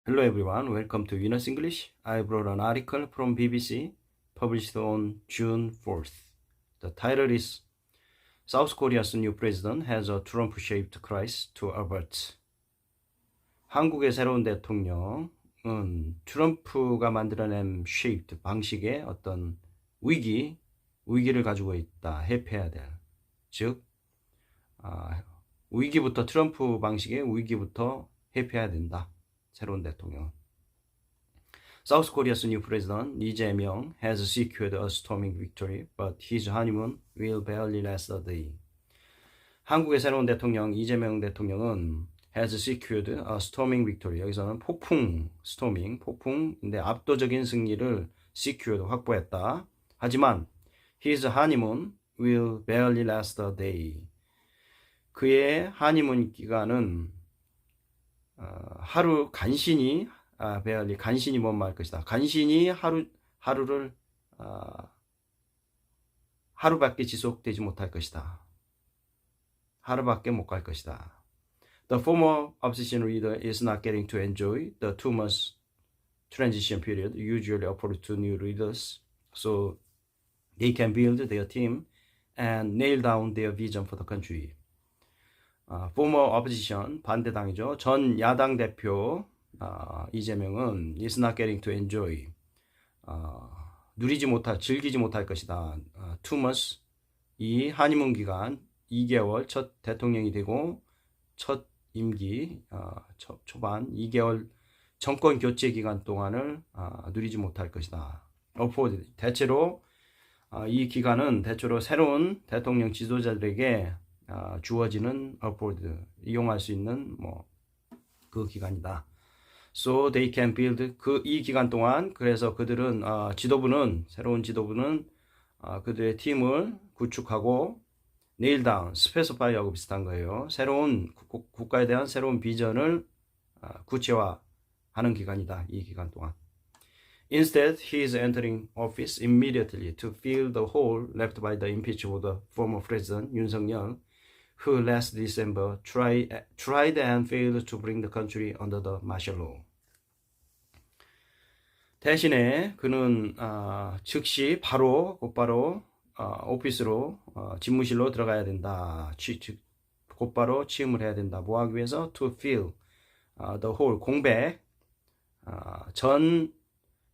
Hello everyone, welcome to Venus English. I brought an article from BBC published on June 4th. The title is South Korea's new president has a Trump-shaped crisis to avert. 한국의 새로운 대통령은 트럼프가 만들어낸 shaped 방식의 어떤 위기를 가지고 있다. 회피해야 될. 즉, 위기부터 트럼프 방식의 위기부터 회피해야 된다. 새로운 대통령. South Korea's new president, Lee Jae-myung, has secured a storming victory, but his honeymoon will barely last a day. 한국의 새로운 대통령, 이재명 대통령은 has secured a storming victory. 여기서는 폭풍인데 압도적인 승리를 secured, 확보했다. 하지만 his honeymoon will barely last a day. 그의 하니문 기간은 하루 간신히 간신히 뭔 말 것이다. 간신히 하루밖에 지속되지 못할 것이다. 하루밖에 못 갈 것이다. The former opposition leader is not getting to enjoy the 2 months transition period usually afforded to new leaders, so they can build their team and nail down their vision for the country. former opposition, 반대당이죠. 전 야당 대표 이재명은 is not getting to enjoy, 즐기지 못할 것이다. 2 months, 이 하니문 기간 2개월, 첫 대통령이 되고 첫 임기 초반 2개월 정권 교체 기간 동안을 누리지 못할 것이다. afford, 대체로 이 기간은 새로운 대통령 지도자들에게 주어지는 afford, 이용할 수 있는 그 기간이다. So they can build, 이 기간 동안 그래서 그들은 새로운 지도부는 그들의 팀을 구축하고 nail down, specify하고 비슷한 거예요. 새로운 국가에 대한 새로운 비전을 구체화하는 기간이다. 이 기간 동안. Instead, he is entering office immediately to fill the hole left by the impeachment of the former president 윤석열, who last December tried and failed to bring the country under the martial law. 대신에 그는 즉시 곧바로 오피스로 집무실로 들어가야 된다. 곧바로 취임을 해야 된다. 뭐 하기 위해서? To fill the hole, 공백. 전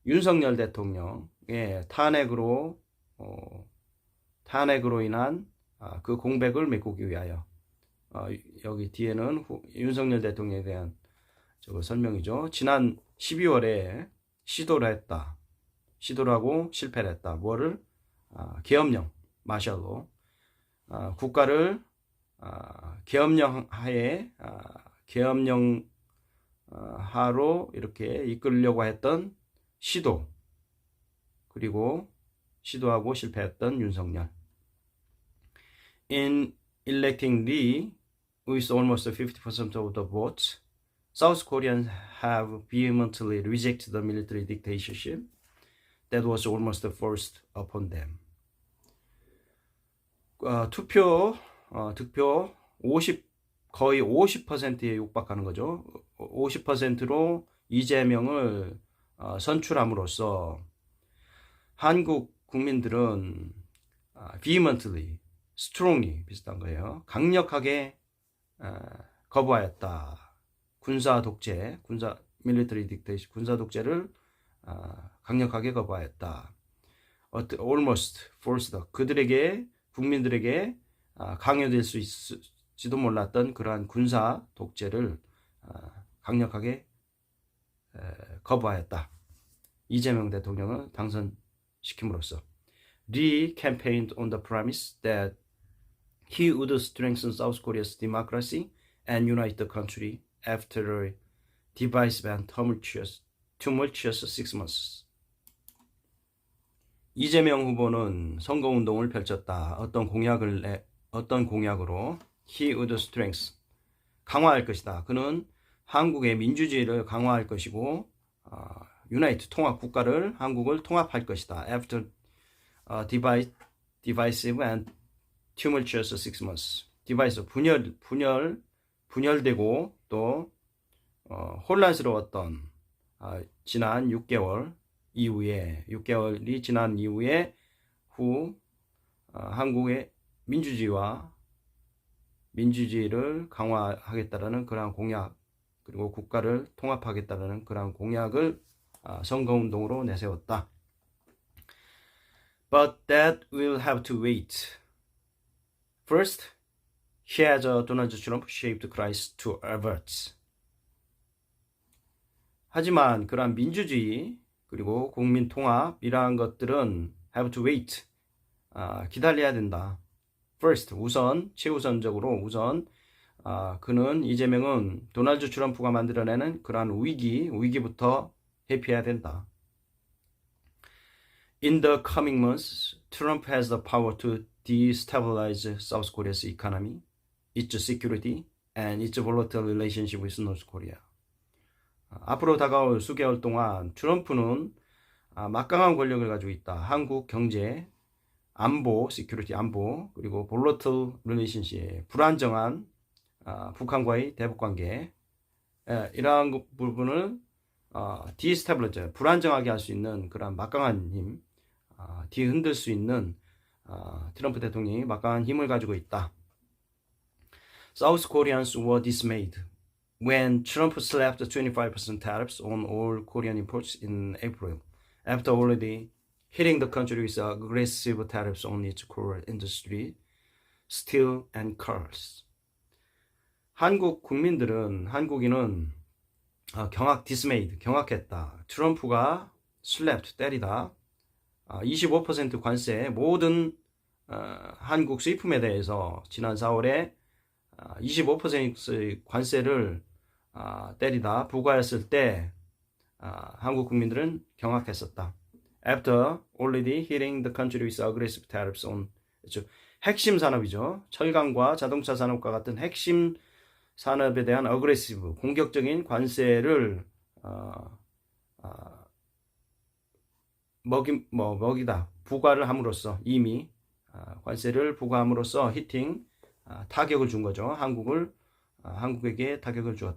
윤석열 대통령의 탄핵으로 인한 그 공백을 메꾸기 위하여. 여기 뒤에는 윤석열 대통령에 대한 설명이죠. 지난 12월에 시도를 하고 실패를 했다. 뭐를? 계엄령, 마샬로. 국가를 계엄령 하로 이렇게 이끌려고 했던 그리고 시도하고 실패했던 윤석열. In electing Lee, with almost 50% of the votes, South Koreans have vehemently rejected the military dictatorship that was almost forced upon them. 득표 거의 50%에 육박하는 거죠. 50%로 이재명을 선출함으로써 한국 국민들은 vehemently, strongly 비슷한 거예요. 강력하게 거부하였다. military dictatorship, 군사 독재를 강력하게 거부하였다. almost forced, 국민들에게 강요될 수 있을지도 몰랐던 그러한 군사 독재를 강력하게 거부하였다. 이재명 대통령을 당선시킴으로써. Lee campaigned on the premise that he would strengthen South Korea's democracy and unite the country after a divisive and tumultuous 6 months. 이재명 후보는 선거운동을 펼쳤다. 어떤 공약으로? He would strengthen, 강화할 것이다. 그는 한국의 민주주의를 강화할 것이고 unite, 한국을 통합할 것이다. After divisive and tumultuous 6 months. divisive, 분열되고 또 혼란스러웠던 지난 6개월 이후에 6개월이 지난 이후에 한국의 민주주의를 강화하겠다라는 그러한 공약, 그리고 국가를 통합하겠다라는 그러한 공약을 선거운동으로 내세웠다. But that will have to wait. First, he has Donald Trump shaped Christ to avert. 하지만 그러한 민주주의 그리고 국민 통합 이러한 것들은 have to wait. 기다려야 된다. First, 최우선적으로 그는 이재명은 도널드 트럼프가 만들어내는 그러한 위기부터 회피해야 된다. In the coming months, Trump has the power to destabilize South Korea's economy, its security, and its volatile relationship with North Korea. 앞으로 다가올 수개월 동안 트럼프는 막강한 권력을 가지고 있다. 한국 경제, 안보, 시큐리티 안보, 그리고 volatile relationship, 불안정한 북한과의 대북관계, 이러한 부분을 디스태블리즈, 불안정하게 할 수 있는 그런 막강한 힘, 뒤흔들 수 있는 트럼프 대통령이 막강한 힘을 가지고 있다. South Koreans were dismayed when Trump slapped 25% tariffs on all Korean imports in April, after already hitting the country with aggressive tariffs on its core industry, steel and cars. 한국인은 dismayed, 경악했다. 트럼프가 slapped, 때리다. 25% 관세, 모든 한국 수입품에 대해서 지난 4월에 25%의 관세를 때리다 부과했을 때 한국 국민들은 경악했었다. After already hitting the country with aggressive tariffs on 핵심 산업이죠. 철강과 자동차 산업과 같은 핵심 산업에 대한 aggressive, 공격적인 관세를 먹이다, 부과를 함으로써 이미 관세를 부과함으로써 히팅, 타격을 준 거죠. 한국에게 타격을 연이어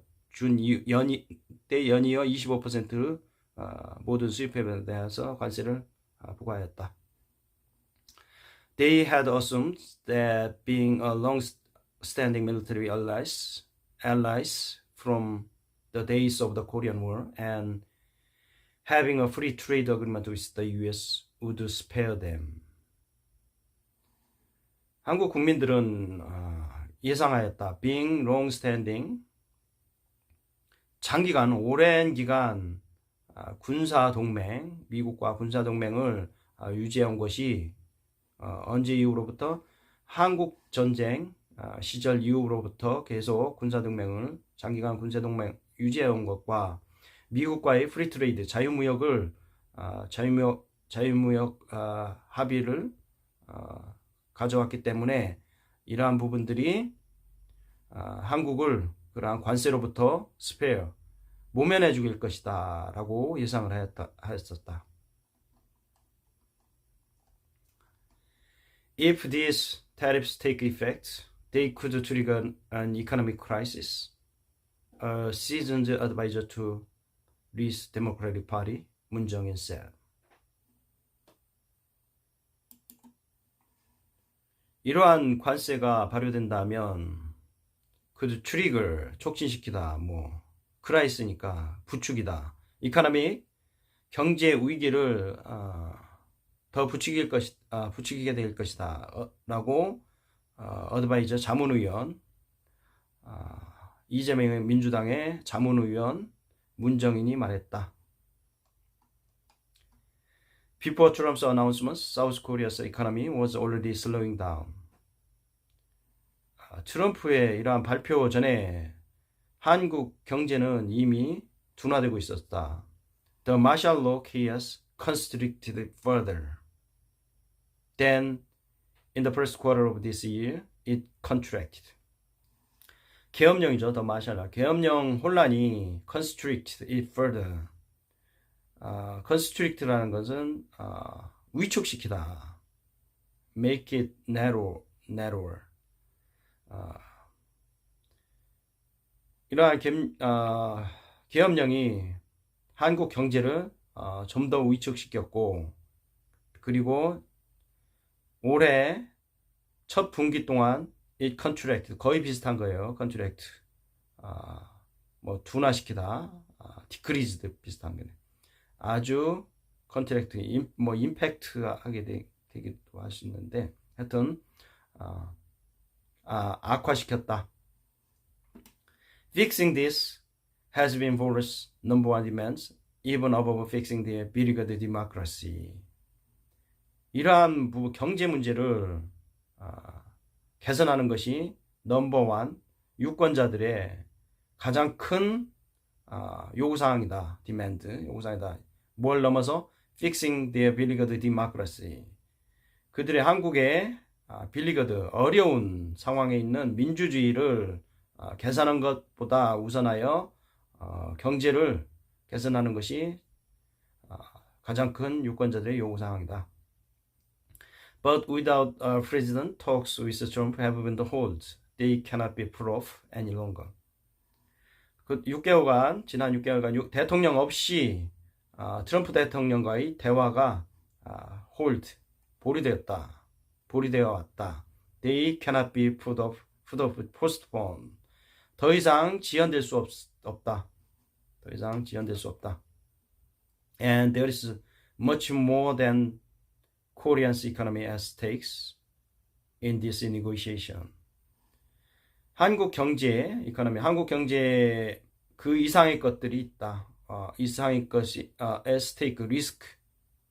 25% 모든 수입품에 대해서 관세를 부과하였다. They had assumed that being a long-standing military allies from the days of the Korean War and having a free trade agreement with the U.S. would spare them. 한국 국민들은 예상하였다. Being long-standing, 장기간, 오랜 기간 군사동맹, 미국과 군사동맹을 유지해온 것이 언제 이후로부터? 한국 전쟁 시절 이후로부터 계속 장기간 군사동맹 유지해온 것과 미국과의 프리트레이드, 자유무역 합의를 가져왔기 때문에 이러한 부분들이 한국을 그러한 관세로부터 모면해 죽일 것이다 라고 예상을 하였었다. If these tariffs take effect, they could trigger an economic crisis. A seasoned advisor to Lee's Democratic Party, Moon Jae-in said. 이러한 관세가 발효된다면 트리거, 촉진시키다, 크라이스니까 부추기다. 이코노믹, 경제 위기를 더 부추기게 될 것이다 라고 어드바이저 자문의원, 이재명의 민주당의 자문의원 문정인이 말했다. Before Trump's announcement, South Korea's economy was already slowing down. 트럼프의 이러한 발표 전에 한국 경제는 이미 둔화되고 있었다. The martial law chaos constricted further. Then, in the first quarter of this year, it contracted. 계엄령이죠. The martial law. 계엄령 혼란이 constricted it further. constrict라는 것은 위축시키다. make it narrower. 이러한 계엄령이 한국 경제를 좀 더 위축시켰고, 그리고 올해 첫 분기 동안 이 컨트랙트 거의 비슷한 거예요. 컨트랙트 뭐 둔화시키다, 디크리즈드 비슷한 거네. 아주 컨트랙트 뭐 임팩트하게 되기도 할 수 있는데, 하여튼 악화시켰다. Fixing this has been Boris' number one demands, even above fixing the beleaguered democracy. 이러한 경제 문제를 개선하는 것이 넘버원 유권자들의 가장 큰 요구사항이다. 디맨드, 요구사항이다. 뭘 넘어서 fixing the beleaguered democracy. 그들의 한국의 빌리거드 어려운 상황에 있는 민주주의를 개선하는 것보다 우선하여 경제를 개선하는 것이 가장 큰 유권자들의 요구사항이다. But without President talks with Trump have been the hold. They cannot be put off any longer. 그 6개월간, 지난 6개월간 대통령 없이 트럼프 대통령과의 대화가 hold, 보류되어 왔다. They cannot be put off, postponed. 더 이상 지연될 수 없다. 더 이상 지연될 수 없다. And there is much more than Korean's economy at stakes in this negotiation. 한국 경제, 한국 경제 그 이상의 것들이 있다. 이상의 것이 at stake risk,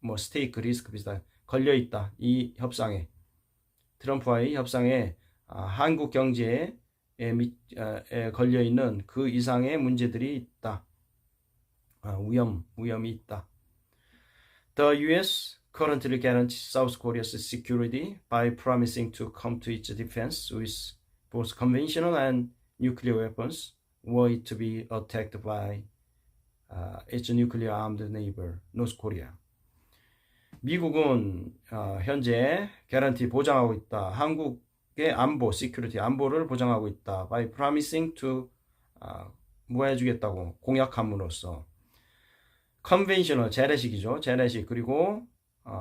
뭐 stake risk 비슷한 걸려 있다. 이 협상에, 트럼프와의 협상에 한국 경제에 걸려 있는 그 이상의 문제들이 있다. 위험이 있다. The U.S. currently guarantees South Korea's security by promising to come to its defense with both conventional and nuclear weapons were it to be attacked by its nuclear-armed neighbor, North Korea. 미국은 현재 개런티 보장하고 있다. 한국의 안보, 시큐리티 안보를 보장하고 있다. By promising to 뭐 해주겠다고 공약함으로써 컨벤셔널 재래식이죠. 재래식 그리고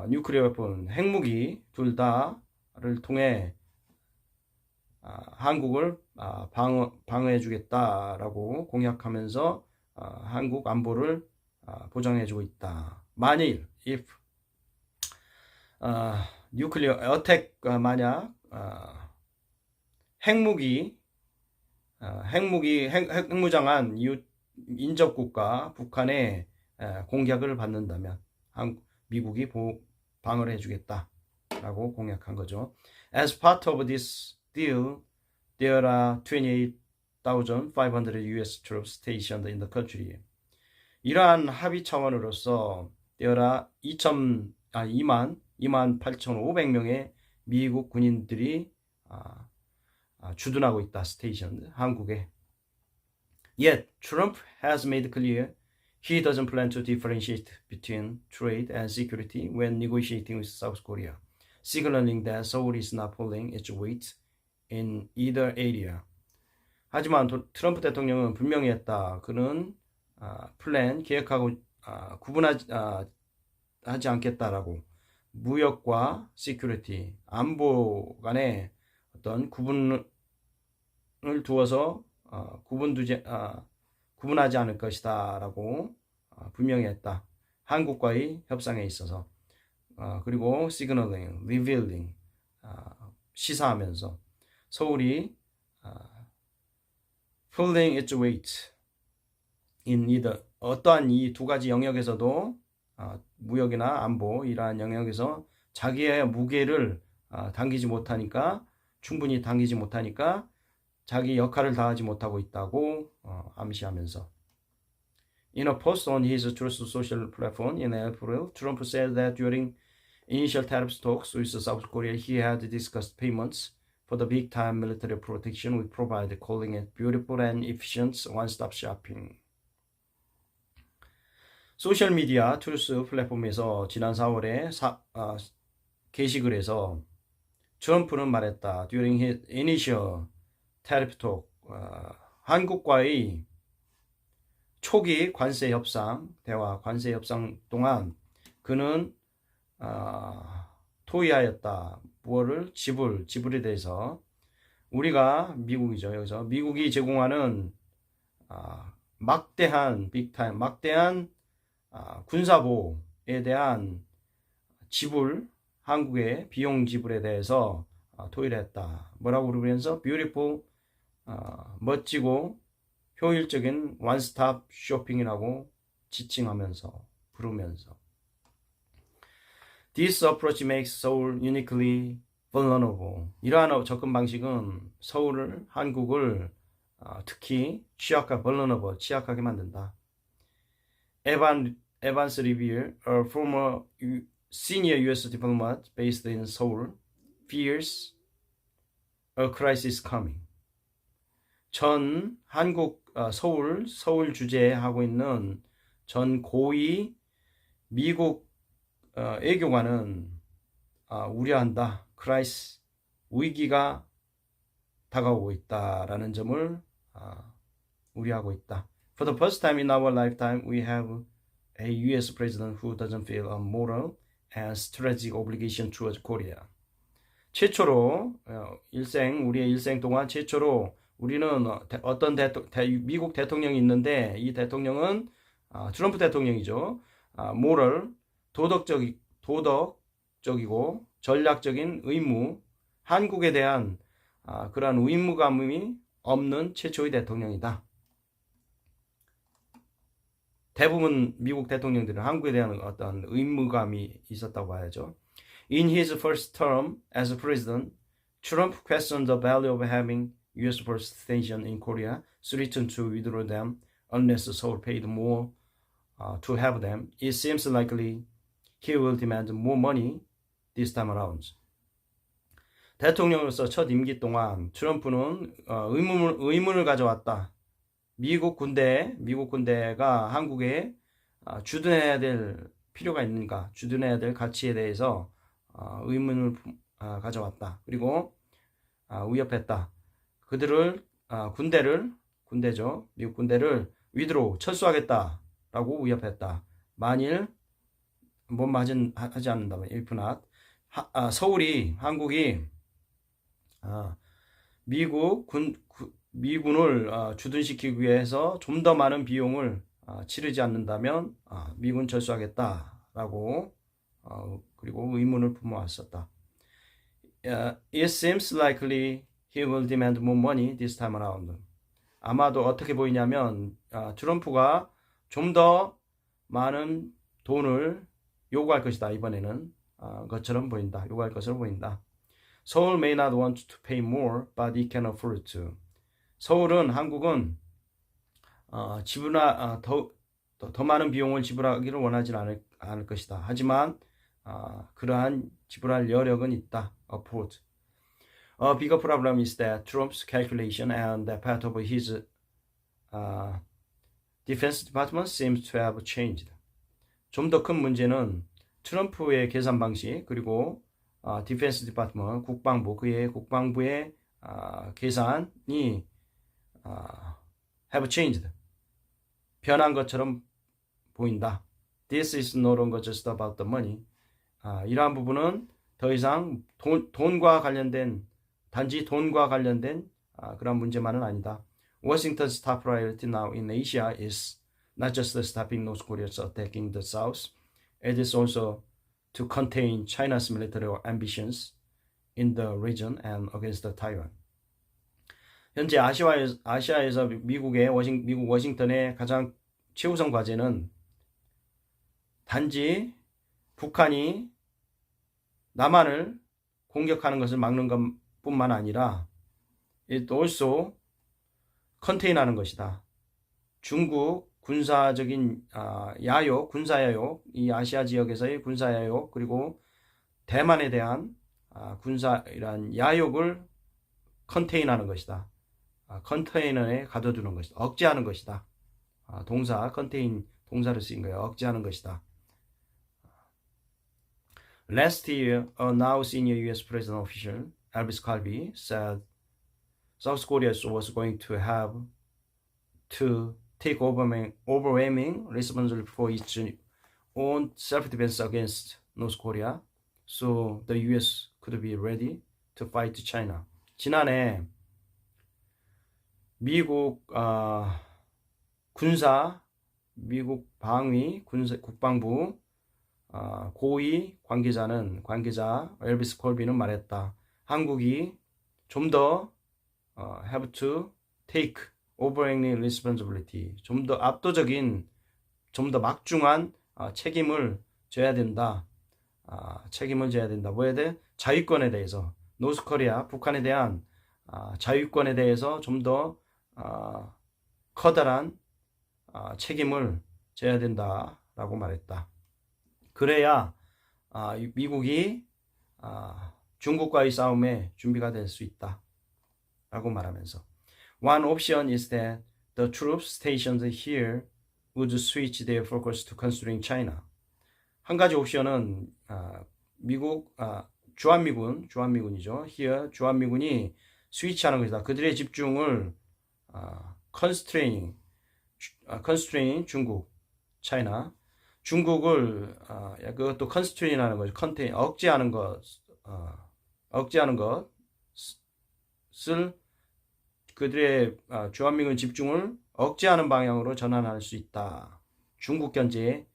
뉴클리어 웨폰 핵무기 둘 다를 통해 한국을 방어해주겠다라고 공약하면서 한국 안보를 보장해주고 있다. 만일 if 뉴클리어 어택 만약 핵무장한 인접국가 북한의 공격을 받는다면 미국이 방어를 해주겠다라고 공약한 거죠. As part of this deal, there are 28,500 U.S. troops stationed in the country. 이러한 합의 차원으로서 there are 28,500명의 미국 군인들이 주둔하고 있다. 스테이션 한국에. Yet Trump has made clear he doesn't plan to differentiate between trade and security when negotiating with South Korea, signaling that Seoul is not pulling its weight in either area. 하지만 트럼프 대통령은 분명히 했다. 그는 계획하고 구분하지 않겠다라고. 무역과 시큐리티, 안보 간에 어떤 구분을 두어서 구분하지 않을 것이다라고 분명히 했다. 한국과의 협상에 있어서. 그리고 signaling, revealing, 시사하면서 서울이 pulling its weight in either 어떠한 이 두 가지 영역에서도 무역이나 안보 이러한 영역에서 자기의 무게를 충분히 당기지 못하니까 자기 역할을 다하지 못하고 있다고 암시하면서 In a post on his Truth Social platform in April, Trump said that during initial tariff talks with South Korea, he had discussed payments for the big-time military protection we provide, calling it beautiful and efficient one-stop shopping. 소셜미디어 트루스 플랫폼에서 지난 4월에 게시글 해서 트럼프는 말했다. During his initial tariff talk, 한국과의 초기 관세 협상, 대화 관세 협상 동안 그는 토의하였다. 무엇을? 지불에 대해서. 우리가 미국이죠. 여기서 미국이 제공하는 막대한 빅타임, 막대한 군사보에 대한 지불, 한국의 비용 지불에 대해서 토의를 했다. 뭐라고 부르면서 beautiful, 멋지고 효율적인 원스톱 쇼핑이라고 지칭하면서 부르면서 This approach makes Seoul uniquely vulnerable. 이러한 접근 방식은 서울을, 한국을 특히 vulnerable, 취약하게 만든다. Evans Revere, a former senior U.S. diplomat based in Seoul, fears a crisis coming. 전 한국 서울 주재하고 있는 전 고위 미국 외교관은 우려한다. 크라이스, 위기가 다가오고 있다라는 점을 우려하고 있다. For the first time in our lifetime, we have a U.S. president who doesn't feel a moral and strategic obligation towards Korea. 최초로 우리의 일생 동안 최초로 우리는 어떤 미국 대통령이 있는데 이 대통령은 트럼프 대통령이죠. moral, 도덕적이고 전략적인 의무, 한국에 대한 그러한 의무감이 없는 최초의 대통령이다. 대부분 미국 대통령들은 한국에 대한 어떤 의무감이 있었다고 봐야죠. In his first term as president, Trump questioned the value of having U.S. force station in Korea, threatened to withdraw them unless Seoul paid more to have them. It seems likely he will demand more money this time around. 대통령으로서 첫 임기 동안 트럼프는 의문을 가져왔다. 미국 군대가 한국에 주둔해야 될 필요가 있는가, 주둔해야 될 가치에 대해서 의문을 가져왔다. 그리고 위협했다. 그들을 군대죠. 미국 군대를 위드로 철수하겠다라고 위협했다. 만일 못 하지 않는다면 if not, 한국이 미군을 주둔시키기 위해서 좀 더 많은 비용을 치르지 않는다면 미군 철수하겠다라고 그리고 의문을 품어왔었다. It seems likely he will demand more money this time around. 아마도 어떻게 보이냐면 트럼프가 좀 더 많은 돈을 요구할 것이다. 이번에는 것처럼 보인다. 요구할 것으로 보인다. Seoul may not want to pay more, but it can afford to. 한국은 더 많은 비용을 지불하기를 원하지는 않을 것이다. 하지만 그러한 지불할 여력은 있다. afford. A bigger problem is that Trump's calculation and that part of his defense department seems to have changed. 좀 더 큰 문제는 트럼프의 계산 방식 그리고 디펜스 디파트먼트 그의 국방부의 계산이 have changed. 변한 것처럼 보인다. This is no longer just about the money. 이러한 부분은 더 이상 단지 돈과 관련된 그런 문제만은 아니다. Washington's top priority now in Asia is not just stopping North Korea's attacking the South, it is also to contain China's military ambitions in the region and against Taiwan. 현재 아시아에서 미국 워싱턴의 가장 최우선 과제는 단지 북한이 남한을 공격하는 것을 막는 것뿐만 아니라 it also 컨테인하는 것이다. 중국 군사적인 군사야욕, 이 아시아 지역에서의 군사야욕 그리고 대만에 대한 이런 야욕을 컨테인하는 것이다. 컨테이너에 가둬두는 것이다. 억제하는 것이다. 컨테인 동사를 쓰인 거예요. 억제하는 것이다. Last year, a now senior U.S. president official, Elvis Calvi, said South Korea was going to have to take overwhelming responsibility for its own self-defense against North Korea, so the U.S. could be ready to fight China. 지난해 미국 미국 방위 국방부 고위 관계자 엘비스 콜비는 말했다. 한국이 좀 더 have to take overwhelming responsibility, 좀 더 압도적인, 좀 더 막중한 책임을 져야 된다. 책임을 져야 된다. 뭐에 대해? 자유권에 대해서. 노스코리아, 북한에 대한 자유권에 대해서 좀 더 커다란 책임을 져야 된다라고 말했다. 그래야 미국이 중국과의 싸움에 준비가 될 수 있다 라고 말하면서, One option is that the troops stationed here would switch their focus to considering China. 한 가지 옵션은 미국 주한미군이죠. here 주한미군이 스위치하는 것이다. 그들의 집중을 constraining 중국, China. 중국을 그것도 constrain하는 거죠. 억제하는 것을 그들의 주한미군 집중을 억제하는 방향으로 전환할 수 있다. 중국 견제에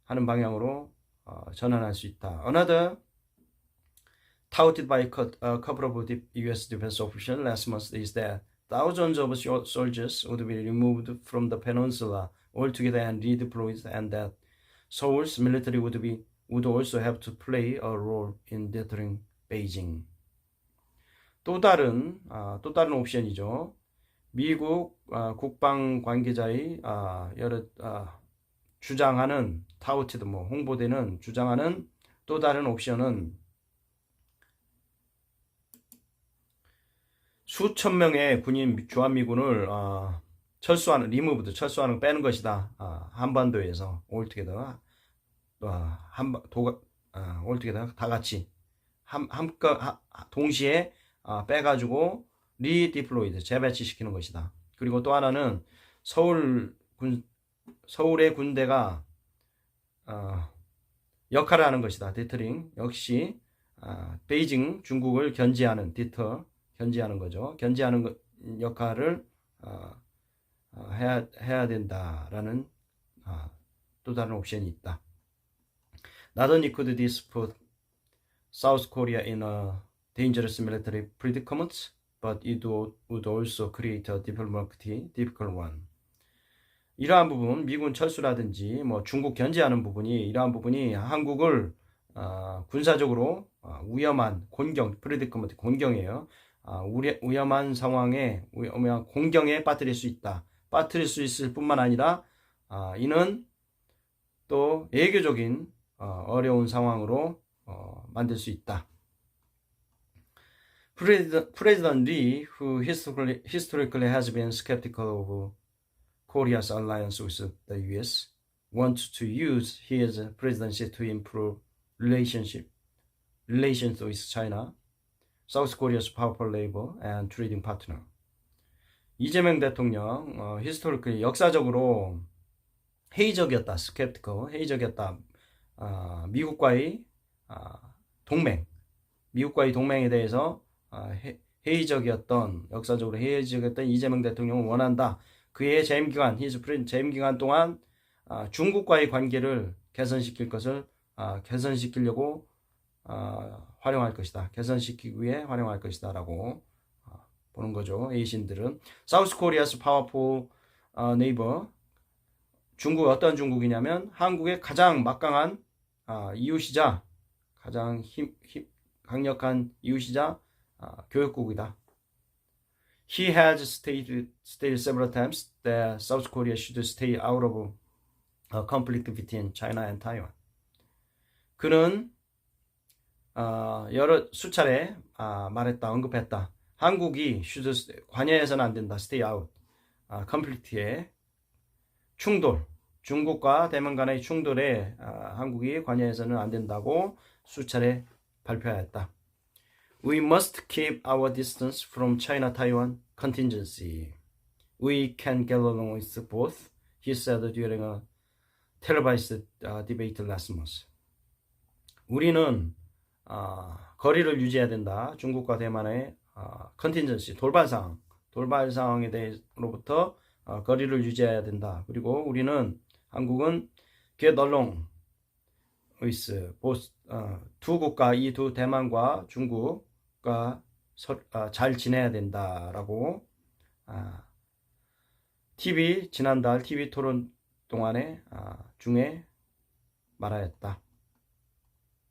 하는 방향으로 전환할 수 있다. Another touted by a couple of U.S. defense officials last month is that thousands of soldiers would be removed from the peninsula altogether and redeployed, and that Seoul's military would also have to play a role in deterring Beijing. 또 다른 옵션이죠. 미국 국방 관계자의 여러 주장하는 타우티드 홍보되는 주장하는 또 다른 옵션은 수천 명의 군인 주한미군을 철수하는 빼는 것이다. 한반도에서 altogether altogether 다 같이 동시에 빼가지고 리디플로이드 재배치시키는 것이다. 그리고 또 하나는 서울의 군대가 역할을 하는 것이다. 디터링 역시 베이징 중국을 견제하는 거죠. 견제하는 역할을 해야 된다라는 또 다른 옵션이 있다. Not only could this put South Korea in a dangerous military predicament, but it would also create a diplomatically difficult one. 이러한 부분, 미군 철수라든지 중국 견제하는 부분이, 이러한 부분이 한국을 군사적으로 위험한 predicament, 곤경이에요. 위험한 상황에, 공경에 빠뜨릴 수 있다. 빠뜨릴 수 있을 뿐만 아니라 이는 또 외교적인 어려운 상황으로 만들 수 있다. President Lee, who historically has been skeptical of Korea's alliance with the U.S., wants to use his presidency to improve relations with China, South Korea's powerful labor and trading partner. 이재명 대통령, historically 역사적으로 회의적이었다, skeptical, 회의적이었다. 미국과의 동맹에 대해서 역사적으로 회의적이었던 이재명 대통령은 원한다. 그의 재임 기간 동안 중국과의 관계를 개선시키려고 활용할 것이다. 개선시키기 위해 활용할 것이다 라고 보는 거죠. 외신들은. South Korea's powerful neighbor. 중국 어떤 중국이냐면 한국의 가장 막강한 이웃이자 가장 강력한 이웃이자 교역국이다. He has stated several times that South Korea should stay out of a conflict between China and Taiwan. 그는 여러 수차례 언급했다. 한국이 관여해서는 안 된다. Stay out. conflict의 충돌, 중국과 대만 간의 충돌에 한국이 관여해서는 안 된다고 수차례 발표하였다. We must keep our distance from China-Taiwan contingency. We can get along with both, he said during a televised debate last month. 우리는 거리를 유지해야 된다. 중국과 대만의 컨틴전시, 돌발 상황에 대해로부터 거리를 유지해야 된다. 그리고 우리는 한국은 get along with both, 두 국가, 이 두 대만과 중국과 잘 지내야 된다라고 지난달 TV 토론 동안에 중에 말하였다.